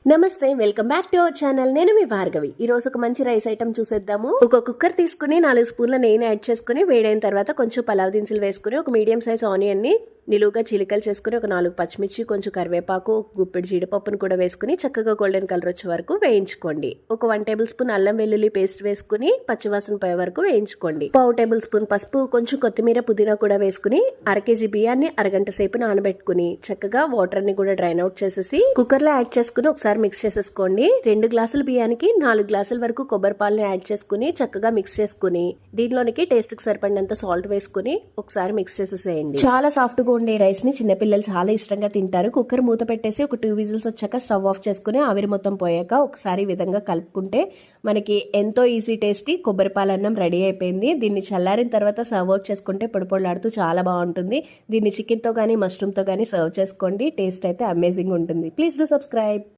నమస్తే, welcome back to our channel. నేను మీ భార్గవి. ఈ రోజు ఒక మంచి రైస్ ఐటమ్ చూసేద్దాము. ఒక కుక్కర్ తీసుకుని 4 స్పూన్ల నెయ్యి యాడ్ చేసుకుని వేడైన తర్వాత కొంచెం పలావ్ దినుసులు వేసుకుని ఒక మీడియం సైజ్ ఆనియన్ ని నిలువుగా చిలికలు చేసుకుని ఒక 4 పచ్చిమిర్చి, కొంచెం కరివేపాకు, ఒక గుప్పెడు జీడిపప్పును కూడా వేసుకుని చక్కగా గోల్డెన్ కలర్ వచ్చే వరకు వేయించుకోండి. ఒక 1 టేబుల్ స్పూన్ అల్లం వెల్లుల్లి పేస్ట్ వేసుకుని పచ్చివాసన పోయే వరకు వేయించుకోండి. 1/2 టేబుల్ స్పూన్ పసుపు, కొంచెం కొత్తిమీర, పుదీనా కూడా వేసుకుని అరకేజీ బియ్యాన్ని అరగంట సేపు నానబెట్టుకుని చక్కగా వాటర్ ని కూడా డ్రైన్ అవుట్ చేసేసి కుక్కర్ లో యాడ్ చేసుకుని ఒకసారి మిక్స్ చేసేసుకోండి. 2 గ్లాసుల బియ్యానికి 4 గ్లాసుల వరకు కొబ్బరి పాలను యాడ్ చేసుకుని చక్కగా మిక్స్ చేసుకుని దీంట్లోనికి టేస్ట్ కి సరిపడినంత సాల్ట్ వేసుకుని ఒకసారి మిక్స్ చేసేసేయండి. చాలా సాఫ్ట్ గా ఉండే రైస్ ని చిన్నపిల్లలు చాలా ఇష్టంగా తింటారు. కుక్కర్ మూత పెట్టేసి ఒక 2 విజిల్స్ వచ్చాక స్టవ్ ఆఫ్ చేసుకుని ఆవిరి మొత్తం పోయాక ఒకసారి ఈ విధంగా కలుపుకుంటే మనకి ఎంతో ఈజీ టేస్టీ కొబ్బరి పాలన్నం రెడీ అయిపోయింది. దీన్ని చల్లారిన తర్వాత సర్వ్ అవుట్ చేసుకుంటే పొడిపొడలాడుతూ చాలా బాగుంటుంది. దీన్ని చికెన్ తో గానీ మష్రూమ్ తో గానీ సర్వ్ చేసుకోండి. టేస్ట్ అయితే అమేజింగ్ ఉంటుంది. Please do subscribe.